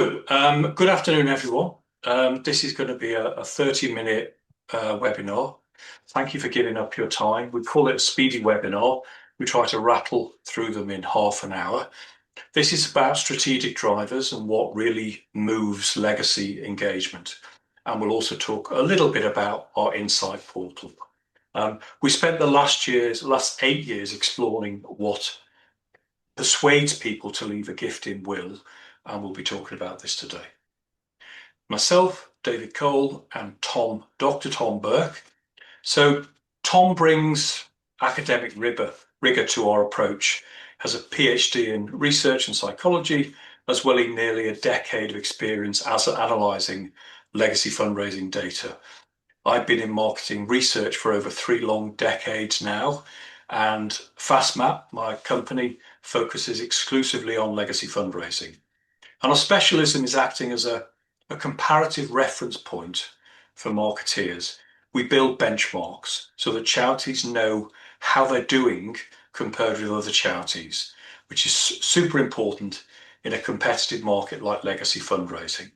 Good afternoon, everyone. This is going to be a 30-minute webinar. Thank you for giving up your time. We call it a speedy webinar. We try to rattle through them in half an hour. This is about strategic drivers and what really moves legacy engagement. And we'll also talk a little bit about our Insight portal. We spent the last 8 years exploring what persuades people to leave a gift in will, and we'll be talking about this today. Myself, David Cole, and Dr. Tom Burke. So Tom brings academic rigor to our approach, has a PhD in research and psychology, as well as nearly a decade of experience as analysing legacy fundraising data. I've been in marketing research for over 3 long decades now, and FastMap, my company, focuses exclusively on legacy fundraising. And our specialism is acting as a comparative reference point for marketeers. We build benchmarks so that charities know how they're doing compared with other charities, which is super important in a competitive market like legacy fundraising.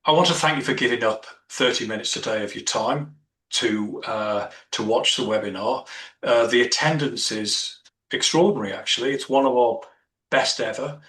I want to thank you for giving up 30 minutes today of your time to watch the webinar. The attendance is extraordinary, actually. It's one of our best ever.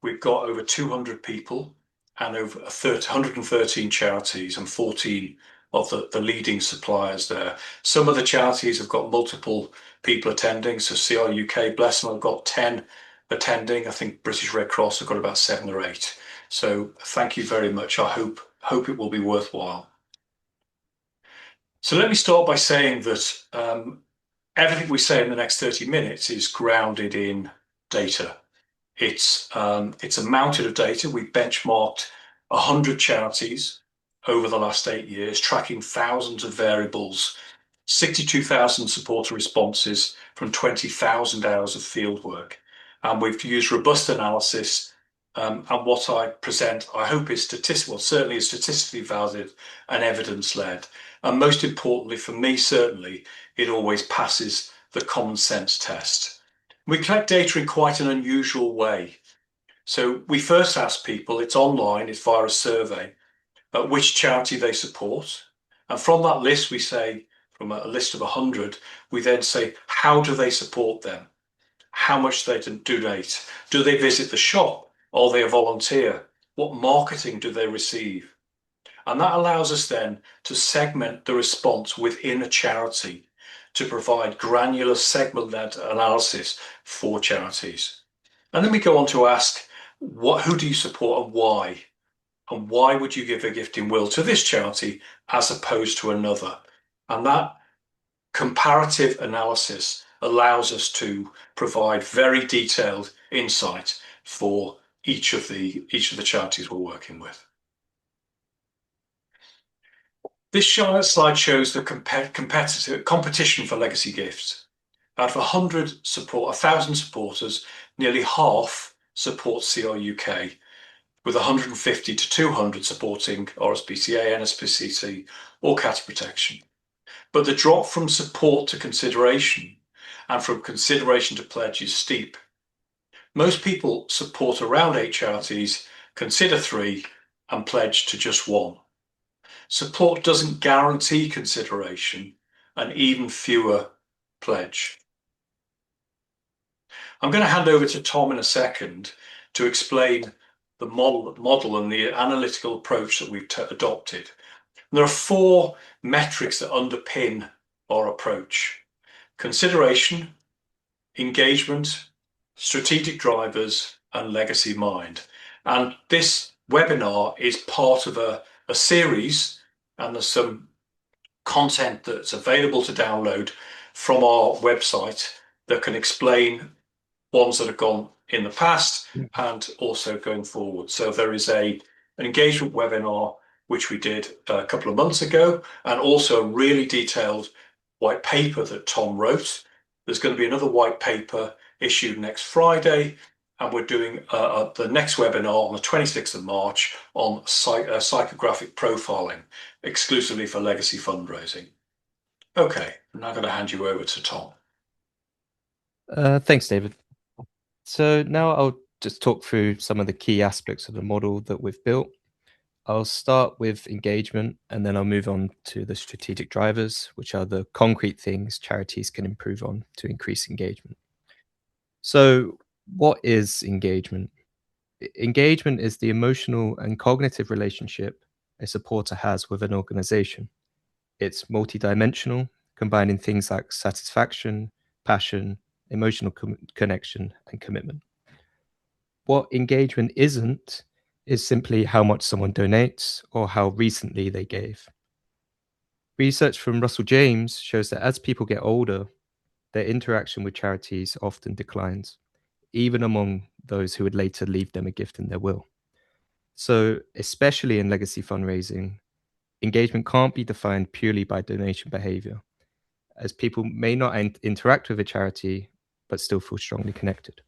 We've got over 200 people and over 113 charities and 14 of the leading suppliers there. Some of the charities have got multiple people attending. So CR UK, bless them, have got 10 attending. I think British Red Cross have got about 7 or 8. So thank you very much. I hope it will be worthwhile. So let me start by saying that everything we say in the next 30 minutes is grounded in data. It's a mountain of data. We benchmarked 100 charities over the last 8 years, tracking thousands of variables, 62,000 supporter responses from 20,000 hours of fieldwork. And we've used robust analysis. And what I present, I hope, is certainly is statistically valid and evidence-led. And most importantly, for me, certainly, it always passes the common sense test. We collect data in quite an unusual way. So we first ask people, it's online, it's via a survey, which charity they support. And from that list, we say, from a list of 100, we then say, how do they support them? How much they donate? Do they visit the shop? Are they a volunteer? What marketing do they receive? And that allows us then to segment the response within a charity to provide granular segment-led analysis for charities. And then we go on to ask, who do you support and why? And why would you give a gift in will to this charity as opposed to another? And that comparative analysis allows us to provide very detailed insight for each of the charities we're working with. This slide shows the competition for legacy gifts. Out of 1,000 supporters, nearly half support CR UK, with 150 to 200 supporting RSPCA, NSPCC, or Cat Protection. But the drop from support to consideration and from consideration to pledge is steep. Most people support around 8 charities, consider 3, and pledge to just 1. Support doesn't guarantee consideration, and even fewer pledge. I'm going to hand over to Tom in a second to explain the model and the analytical approach that we've adopted. And there are 4 metrics that underpin our approach: consideration, engagement, strategic drivers, and legacy mind. And this webinar is part of a series, and there's some content that's available to download from our website that can explain ones that have gone in the past and also going forward. So there is an engagement webinar which we did a couple of months ago, and also a really detailed white paper that Tom wrote. There's going to be another white paper issued next Friday, and we're doing the next webinar on the 26th of March on psychographic profiling, exclusively for legacy fundraising. Okay, I'm now going to hand you over to Tom. Thanks, David. So now I'll just talk through some of the key aspects of the model that we've built. I'll start with engagement, and then I'll move on to the strategic drivers, which are the concrete things charities can improve on to increase engagement. So, what is engagement? Engagement is the emotional and cognitive relationship a supporter has with an organization. It's multidimensional, combining things like satisfaction, passion, emotional connection, and commitment. What engagement isn't is simply how much someone donates or how recently they gave. Research from Russell James shows that as people get older, their interaction with charities often declines, even among those who would later leave them a gift in their will. So, especially in legacy fundraising, engagement can't be defined purely by donation behavior, as people may not interact with a charity but still feel strongly connected.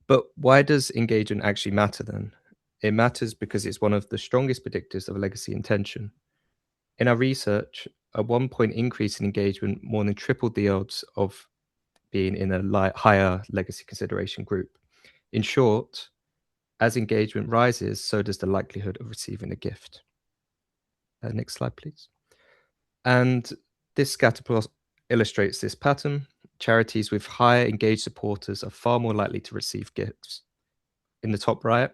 But why does engagement actually matter then? It matters because it's one of the strongest predictors of legacy intention. In our research, a 1 point increase in engagement more than tripled the odds of being in a higher legacy consideration group. In short, as engagement rises, so does the likelihood of receiving a gift. Next slide, please. And this scatter plot illustrates this pattern. Charities with higher engaged supporters are far more likely to receive gifts. In the top right,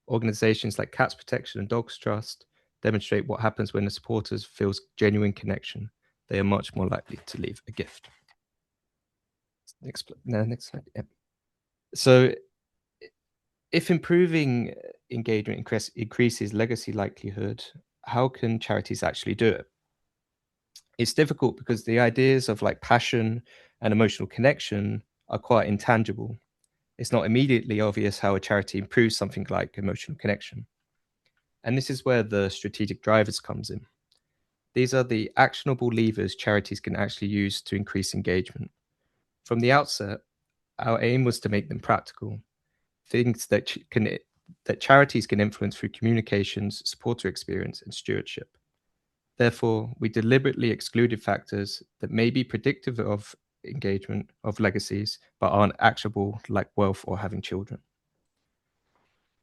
organizations like Cats Protection and Dogs Trust demonstrate what happens when the supporters feels genuine connection. They are much more likely to leave a gift. Next slide. Yep. So if improving engagement increases legacy likelihood, how can charities actually do it? It's difficult because the ideas of like passion and emotional connection are quite intangible. It's not immediately obvious how a charity improves something like emotional connection. And this is where the strategic drivers comes in. These are the actionable levers charities can actually use to increase engagement. From the outset, our aim was to make them practical, things that charities can influence through communications, supporter experience, and stewardship. Therefore, we deliberately excluded factors that may be predictive of engagement of legacies, but aren't actionable like wealth or having children.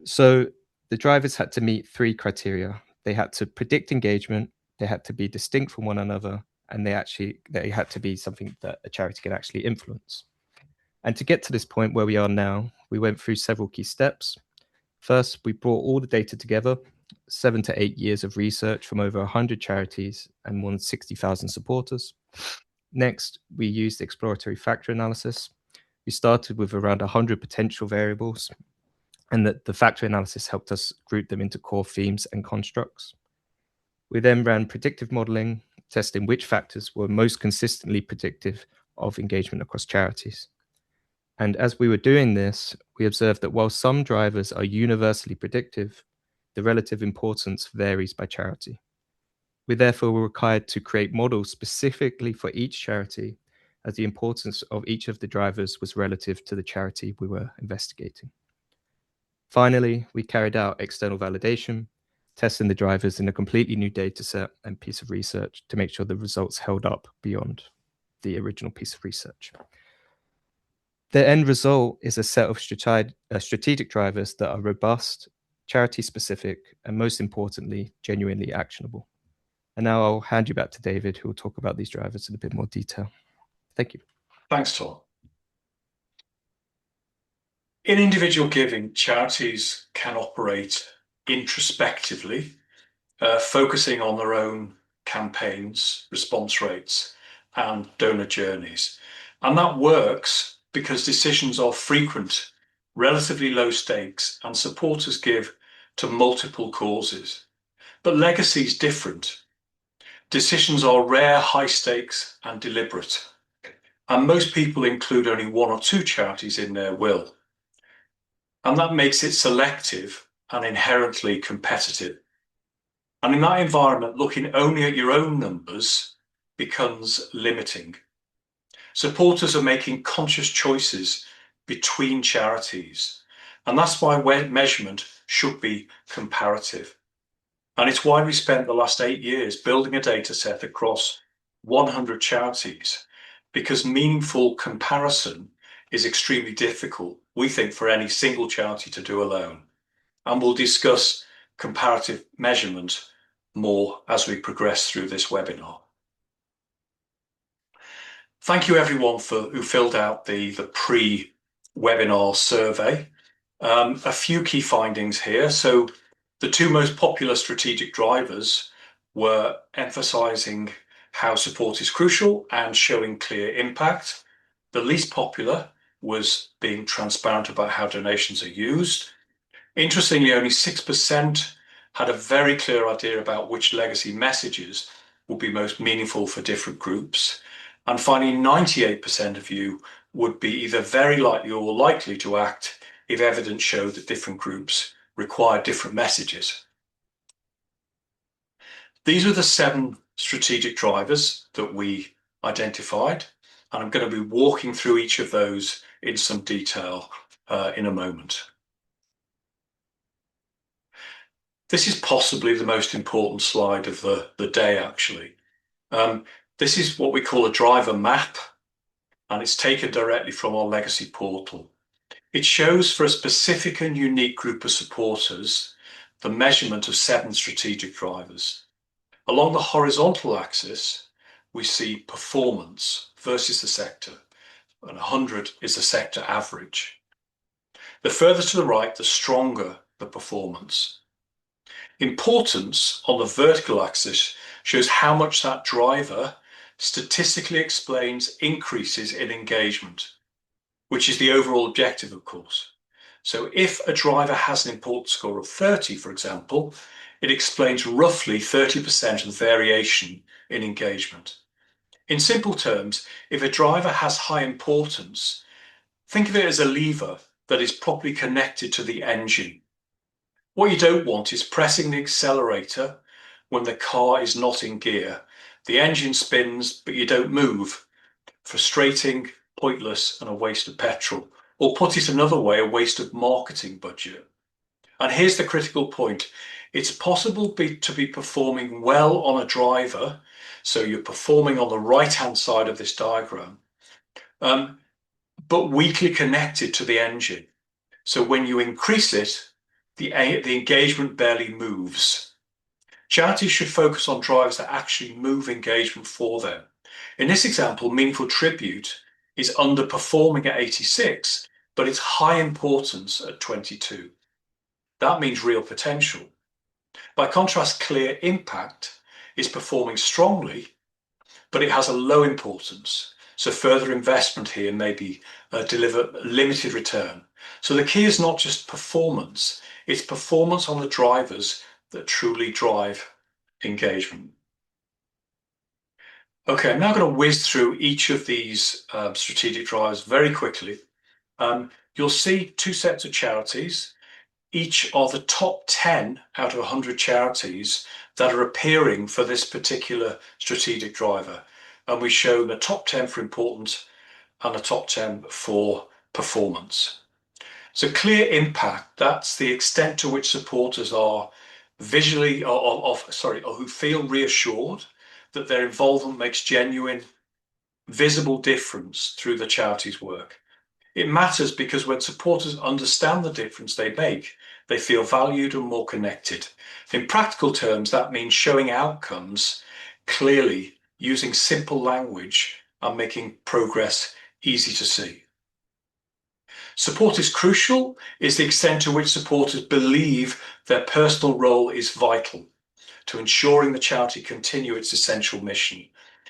So the drivers had to meet 3 criteria. They had to predict engagement, they had to be distinct from one another, and they had to be something that a charity can actually influence. And to get to this point where we are now, we went through several key steps. First, we brought all the data together, 7 to 8 years of research from over 100 charities and more than 60,000 supporters. Next, we used exploratory factor analysis. We started with around 100 potential variables, and the factor analysis helped us group them into core themes and constructs. We then ran predictive modeling, testing which factors were most consistently predictive of engagement across charities. And as we were doing this, we observed that while some drivers are universally predictive, the relative importance varies by charity. We therefore were required to create models specifically for each charity, as the importance of each of the drivers was relative to the charity we were investigating. Finally, we carried out external validation, testing the drivers in a completely new data set and piece of research to make sure the results held up beyond the original piece of research. The end result is a set of strategic drivers that are robust, charity-specific, and most importantly, genuinely actionable. And now I'll hand you back to David, who will talk about these drivers in a bit more detail. Thank you. Thanks, Tom. In individual giving, charities can operate introspectively, focusing on their own campaigns, response rates, and donor journeys. And that works because decisions are frequent, relatively low stakes, and supporters give to multiple causes. But legacy is different. Decisions are rare, high stakes, and deliberate. And most people include only 1 or 2 charities in their will. And that makes it selective and inherently competitive. And in that environment, looking only at your own numbers becomes limiting. Supporters are making conscious choices between charities, and that's why measurement should be comparative. And it's why we spent the last 8 years building a data set across 100 charities, because meaningful comparison is extremely difficult we think, for any single charity to do alone. And we'll discuss comparative measurement more as we progress through this webinar. Thank you everyone who filled out the pre-webinar survey. A few key findings here. So the two most popular strategic drivers were emphasizing how support is crucial and showing clear impact. The least popular was being transparent about how donations are used. Interestingly, only 6% had a very clear idea about which legacy messages would be most meaningful for different groups. And finally, 98% of you would be either very likely or likely to act if evidence showed that different groups require different messages. These were the 7 strategic drivers that we identified, and I'm going to be walking through each of those in some detail in a moment. This is possibly the most important slide of the day, actually. This is what we call a driver map, and it's taken directly from our legacy portal. It shows for a specific and unique group of supporters the measurement of 7 strategic drivers. Along the horizontal axis, we see performance versus the sector, and 100 is the sector average. The further to the right, the stronger the performance. Importance on the vertical axis shows how much that driver statistically explains increases in engagement, which is the overall objective, of course. So if a driver has an importance score of 30, for example, it explains roughly 30% of the variation in engagement. In simple terms, if a driver has high importance, think of it as a lever that is properly connected to the engine. What you don't want is pressing the accelerator when the car is not in gear. The engine spins, but you don't move. Frustrating, pointless, and a waste of petrol. Or put it another way, a waste of marketing budget. And here's the critical point. It's possible to be performing well on a driver, so you're performing on the right-hand side of this diagram, but weakly connected to the engine. So when you increase it, the engagement barely moves. Charities should focus on drivers that actually move engagement for them. In this example, Meaningful Tribute is underperforming at 86, but it's high importance at 22. That means real potential. By contrast, Clear Impact is performing strongly, but it has a low importance. So further investment here may deliver limited return. So the key is not just performance, it's performance on the drivers that truly drive engagement. Okay, I'm now going to whiz through each of these strategic drivers very quickly. You'll see 2 sets of charities. Each are the top 10 out of 100 charities that are appearing for this particular strategic driver. And we show the top 10 for importance and the top 10 for performance. So Clear Impact, that's the extent to which supporters are visually, or who feel reassured that their involvement makes genuine, visible difference through the charity's work. It matters because when supporters understand the difference they make, they feel valued and more connected. In practical terms, that means showing outcomes clearly, using simple language, and making progress easy to see. Support is crucial is the extent to which supporters believe their personal role is vital to ensuring the charity continue its essential mission.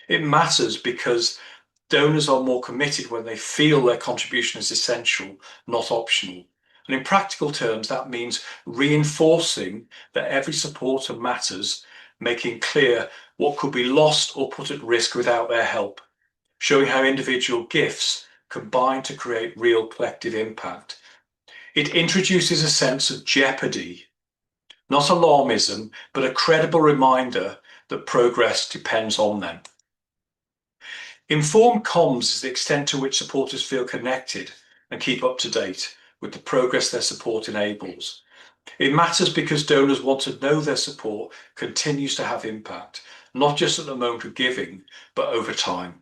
It matters because donors are more committed when they feel their contribution is essential, not optional. And in practical terms, that means reinforcing that every supporter matters, making clear what could be lost or put at risk without their help, showing how individual gifts combine to create real collective impact. It introduces a sense of jeopardy, not alarmism, but a credible reminder that progress depends on them. Informed comms is the extent to which supporters feel connected and keep up to date with the progress their support enables. It matters because donors want to know their support continues to have impact, not just at the moment of giving, but over time.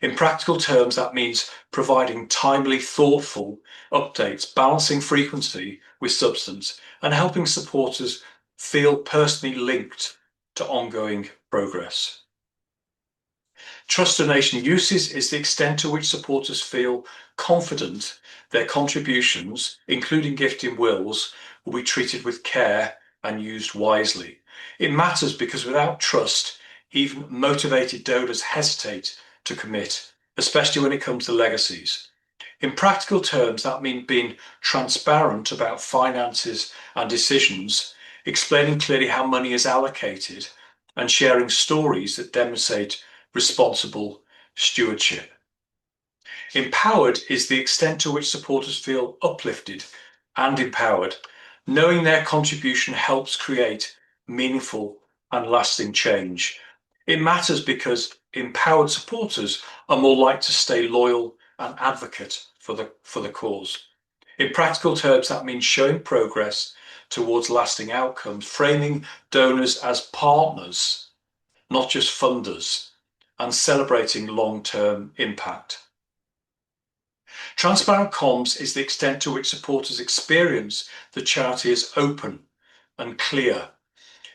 In practical terms, that means providing timely, thoughtful updates, balancing frequency with substance, and helping supporters feel personally linked to ongoing progress. Trust donation uses is the extent to which supporters feel confident their contributions, including gifting wills, will be treated with care and used wisely. It matters because without trust, even motivated donors hesitate to commit, especially when it comes to legacies. In practical terms, that means being transparent about finances and decisions, explaining clearly how money is allocated, and sharing stories that demonstrate responsible stewardship. Empowered is the extent to which supporters feel uplifted and empowered, knowing their contribution helps create meaningful and lasting change. It matters because empowered supporters are more likely to stay loyal and advocate for the cause. In practical terms, that means showing progress towards lasting outcomes, framing donors as partners, not just funders, and celebrating long-term impact. Transparent comms is the extent to which supporters experience the charity as open and clear.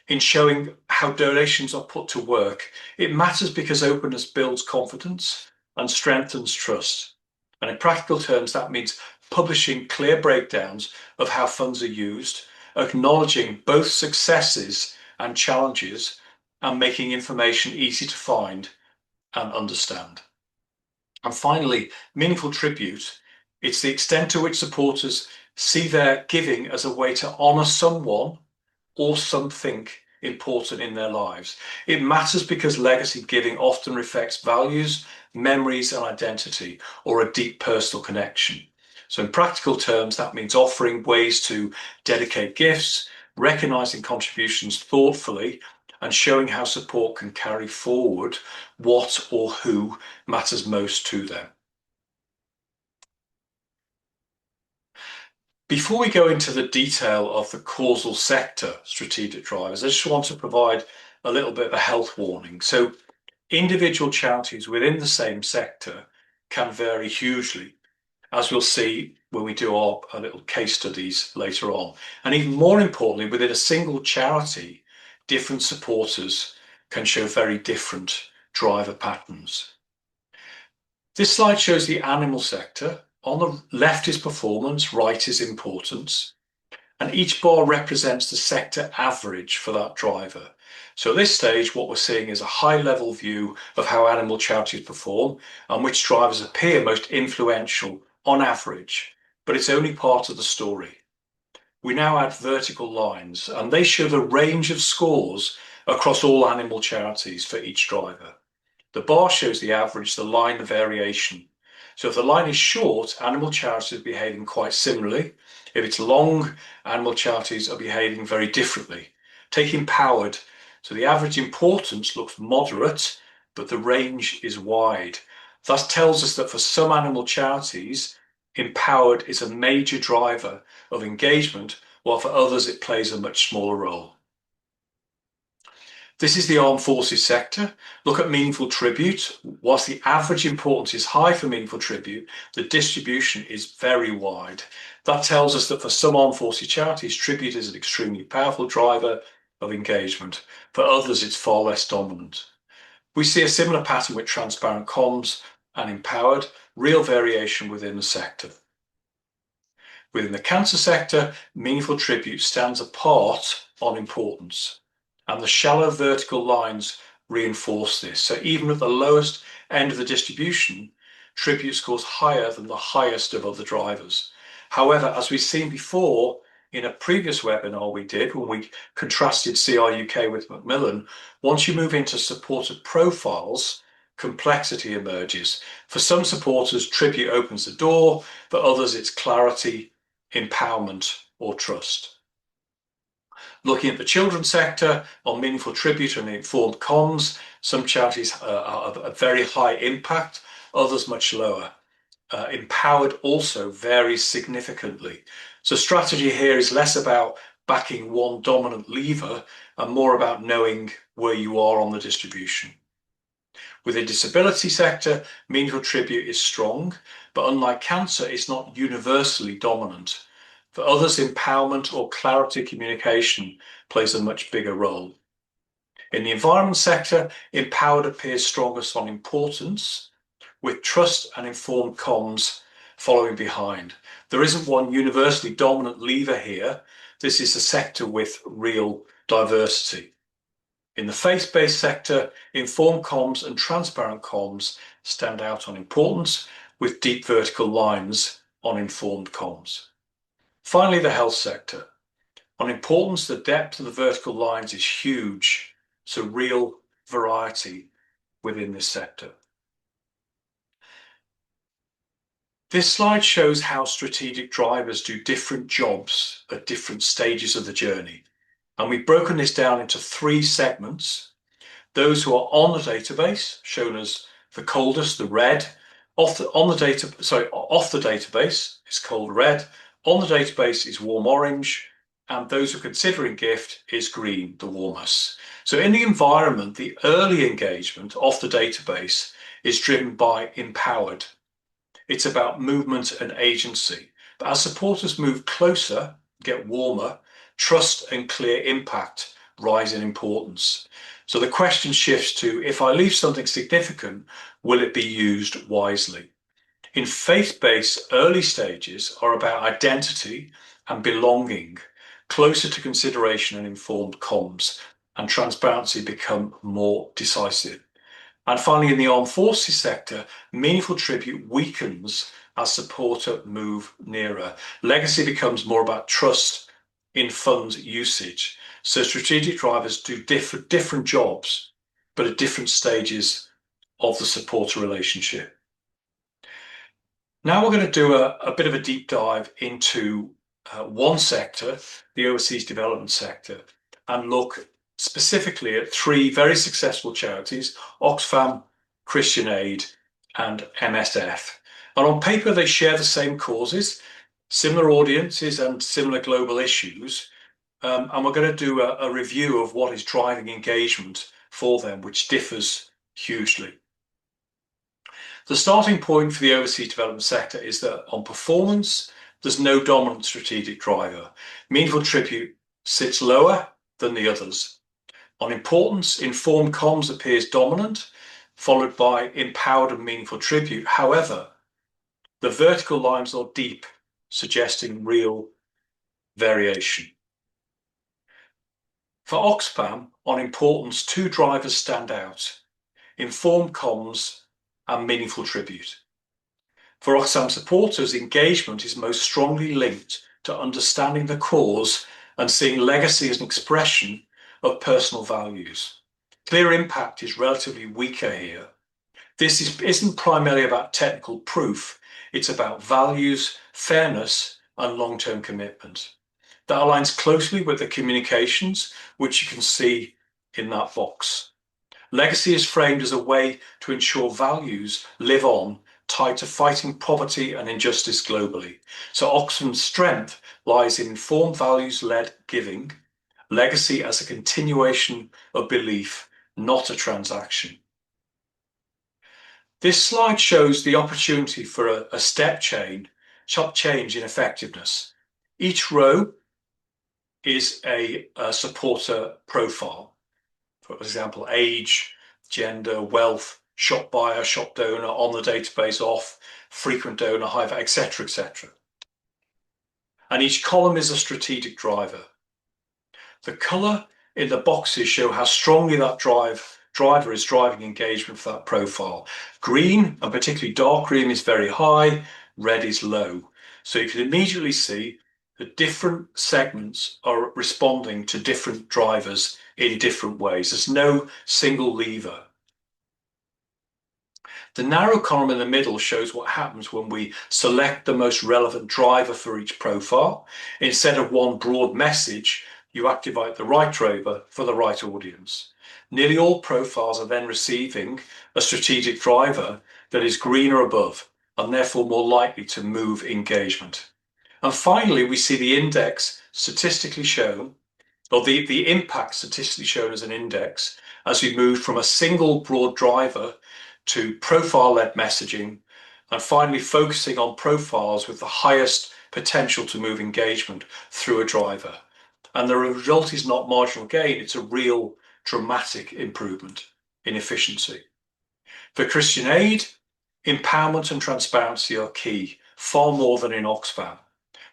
In showing how donations are put to work, it matters because openness builds confidence and strengthens trust. And in practical terms, that means publishing clear breakdowns of how funds are used, acknowledging both successes and challenges, and making information easy to find and understand. And finally, meaningful tribute. It's the extent to which supporters see their giving as a way to honour someone or something important in their lives. It matters because legacy giving often reflects values, memories, and identity, or a deep personal connection. So in practical terms, that means offering ways to dedicate gifts, recognizing contributions thoughtfully, and showing how support can carry forward what or who matters most to them. Before we go into the detail of the causal sector strategic drivers, I just want to provide a little bit of a health warning. So individual charities within the same sector can vary hugely, as we'll see when we do our little case studies later on. And even more importantly, within a single charity, different supporters can show very different driver patterns. This slide shows the animal sector. On the left is performance, right is importance, and each bar represents the sector average for that driver. So at this stage, what we're seeing is a high-level view of how animal charities perform and which drivers appear most influential on average, but it's only part of the story. We now add vertical lines, and they show the range of scores across all animal charities for each driver. The bar shows the average, the line the variation. So if the line is short, animal charities are behaving quite similarly. If it's long, animal charities are behaving very differently. Take empowered. So the average importance looks moderate, but the range is wide. That tells us that for some animal charities, empowered is a major driver of engagement, while for others it plays a much smaller role. This is the armed forces sector. Look at meaningful tribute. Whilst the average importance is high for meaningful tribute, the distribution is very wide. That tells us that for some armed forces charities, tribute is an extremely powerful driver of engagement. For others, it's far less dominant. We see a similar pattern with transparent comms and empowered, real variation within the sector. Within the cancer sector, meaningful tribute stands apart on importance, and the shallow vertical lines reinforce this. So even at the lowest end of the distribution, tribute scores higher than the highest of other drivers. However, as we've seen before in a previous webinar we did when we contrasted CRUK with Macmillan, once you move into supporter profiles, complexity emerges. For some supporters, tribute opens the door. For others, it's clarity, empowerment, or trust. Looking at the children's sector on meaningful tribute and informed comms, some charities are a very high impact, others much lower. Empowered also varies significantly. So strategy here is less about backing one dominant lever and more about knowing where you are on the distribution. Within disability sector, meaningful tribute is strong, but unlike cancer, it's not universally dominant. For others, empowerment or clarity communication plays a much bigger role. In the environment sector, empowered appears strongest on importance, with trust and informed comms following behind. There isn't one universally dominant lever here. This is a sector with real diversity. In the faith-based sector, informed comms and transparent comms stand out on importance, with deep vertical lines on informed comms. Finally, the health sector. On importance, the depth of the vertical lines is huge, so real variety within this sector. This slide shows how strategic drivers do different jobs at different stages of the journey. And we've broken this down into 3 segments. Those who are on the database, shown as the coldest, the red. Off the database is cold red. On the database is warm orange. And those who are considering gift is green, the warmest. So in the environment, the early engagement off the database is driven by empowered. It's about movement and agency. But as supporters move closer, get warmer, trust and clear impact rise in importance. So the question shifts to, if I leave something significant, will it be used wisely? In faith-based, early stages are about identity and belonging, closer to consideration and informed comms, and transparency become more decisive. And finally, in the armed forces sector, meaningful tribute weakens as supporter move nearer. Legacy becomes more about trust in fund usage. So strategic drivers do different jobs, but at different stages of the supporter relationship. Now we're going to do a bit of a deep dive into one sector, the overseas development sector, and look specifically at 3 very successful charities, Oxfam, Christian Aid, and MSF. And on paper, they share the same causes, similar audiences, and similar global issues. And we're going to do a review of what is driving engagement for them, which differs hugely. The starting point for the overseas development sector is that on performance, there's no dominant strategic driver. Meaningful tribute sits lower than the others. On importance, informed comms appears dominant, followed by empowered and meaningful tribute. However, the vertical lines are deep, suggesting real variation. For Oxfam, on importance, 2 drivers stand out: informed comms and meaningful tribute. For Oxfam supporters, engagement is most strongly linked to understanding the cause and seeing legacy as an expression of personal values. Clear impact is relatively weaker here. This isn't primarily about technical proof, it's about values, fairness, and long-term commitment. That aligns closely with the communications, which you can see in that box. Legacy is framed as a way to ensure values live on, tied to fighting poverty and injustice globally. So Oxfam's strength lies in informed values-led giving, legacy as a continuation of belief, not a transaction. This slide shows the opportunity for a step change in effectiveness. Each row is a supporter profile. For example, age, gender, wealth, shop buyer, shop donor, on the database, off, frequent donor, high, etc., etc. And each column is a strategic driver. The color in the boxes show how strongly that driver is driving engagement for that profile. Green, and particularly dark green, is very high, red is low. So you can immediately see that different segments are responding to different drivers in different ways. There's no single lever. The narrow column in the middle shows what happens when we select the most relevant driver for each profile. Instead of one broad message, you activate the right driver for the right audience. Nearly all profiles are then receiving a strategic driver that is green or above, and therefore more likely to move engagement. And finally, we see the index statistically shown, or the impact statistically shown as an index, as we move from a single broad driver to profile-led messaging, and finally focusing on profiles with the highest potential to move engagement through a driver. And the result is not marginal gain, it's a real dramatic improvement in efficiency. For Christian Aid, empowerment and transparency are key, far more than in Oxfam.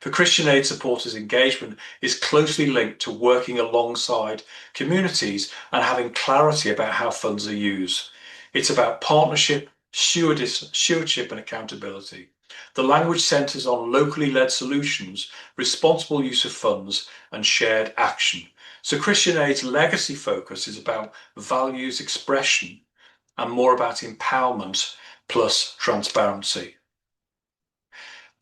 For Christian Aid supporters, engagement is closely linked to working alongside communities and having clarity about how funds are used. It's about partnership, stewardship and accountability. The language centres on locally led solutions, responsible use of funds and shared action. So Christian Aid's legacy focus is about values expression and more about empowerment plus transparency.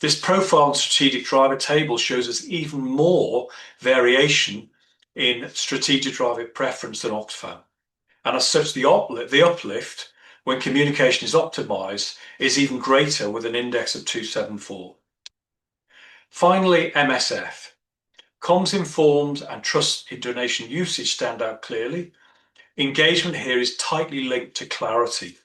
This profile and strategic driver table shows us even more variation in strategic driver preference than Oxfam. And as such, the uplift when communication is optimized is even greater with an index of 274. Finally, MSF. Comms informed and trust in donation usage stand out clearly. Engagement here is tightly linked to clarity,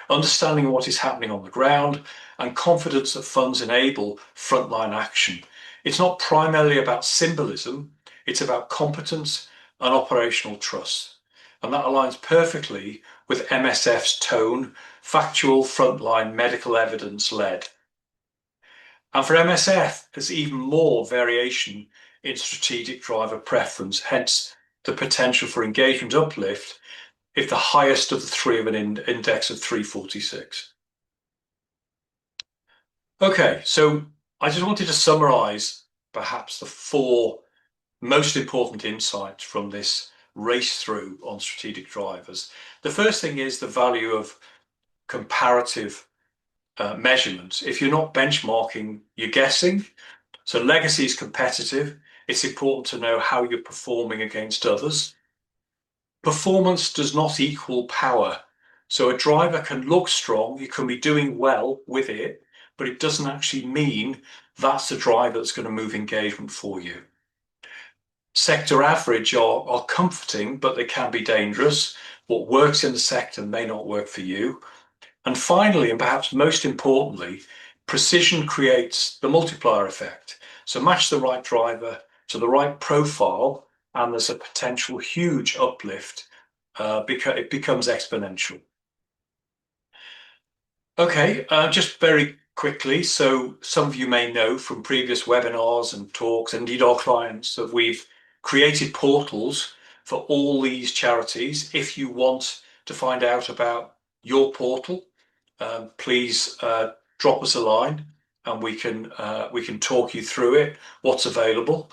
understanding what is happening on the ground, and confidence that funds enable frontline action. It's not primarily about symbolism, it's about competence and operational trust. And that aligns perfectly with MSF's tone, factual, frontline, medical evidence led. And for MSF, there's even more variation in strategic driver preference, hence the potential for engagement uplift if the highest of the three of an index of 346. Okay, so I just wanted to summarize perhaps the four most important insights from this race through on strategic drivers. The first thing is the value of comparative measurements. If you're not benchmarking, you're guessing. So legacy is competitive. It's important to know how you're performing against others. Performance does not equal power. So a driver can look strong, you can be doing well with it, but it doesn't actually mean that's the driver that's going to move engagement for you. Sector average are comforting, but they can be dangerous. What works in the sector may not work for you. And finally, and perhaps most importantly, precision creates the multiplier effect. So match the right driver to the right profile, and there's a potential huge uplift because it becomes exponential. Okay, just very quickly. So some of you may know from previous webinars and talks, and indeed our clients, that we've created portals for all these charities. If you want to find out about your portal, please drop us a line and we can talk you through it, what's available.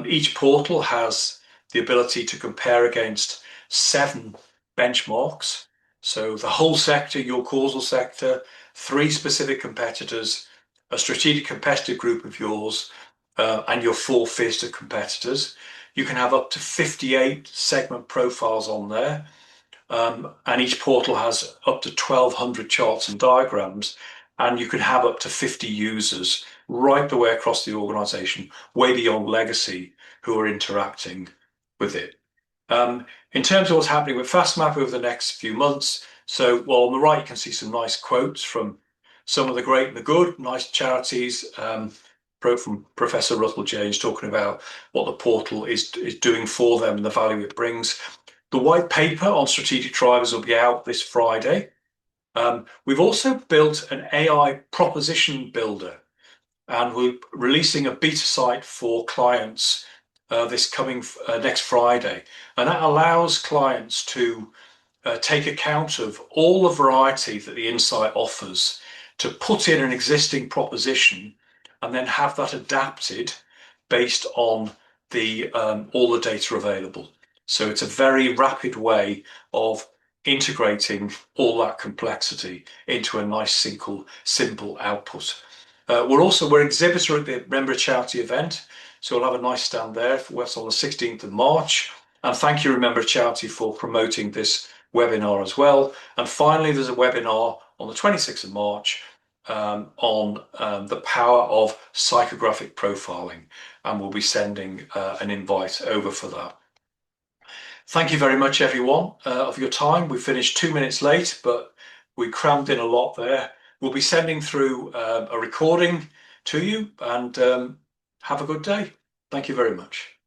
Each portal has the ability to compare against 7 benchmarks. So the whole sector, your causal sector, 3 specific competitors, a strategic competitive group of yours, and your 4 fierce competitors. You can have up to 58 segment profiles on there. And each portal has up to 1,200 charts and diagrams, and you can have up to 50 users right the way across the organization, way beyond legacy, who are interacting with it. In terms of what's happening with FastMap over the next few months, so well, on the right you can see some nice quotes from some of the great and the good, nice charities, from Professor Russell James talking about what the portal is doing for them and the value it brings. The white paper on strategic drivers will be out this Friday. We've also built an AI proposition builder, and we're releasing a beta site for clients this coming next Friday. And that allows clients to take account of all the variety that the Insight offers, to put in an existing proposition and then have that adapted based on the all the data available. So it's a very rapid way of integrating all that complexity into a nice simple output. We're exhibitor at the Remember Charity event, so we'll have a nice stand there for what's on the 16th of March. And thank you, Remember Charity, for promoting this webinar as well. And finally, there's a webinar on the 26th of March on the power of psychographic profiling, and we'll be sending an invite over for that. Thank you very much, everyone, of your time. We finished 2 minutes late, but we crammed in a lot there. We'll be sending through a recording to you, and have a good day. Thank you very much.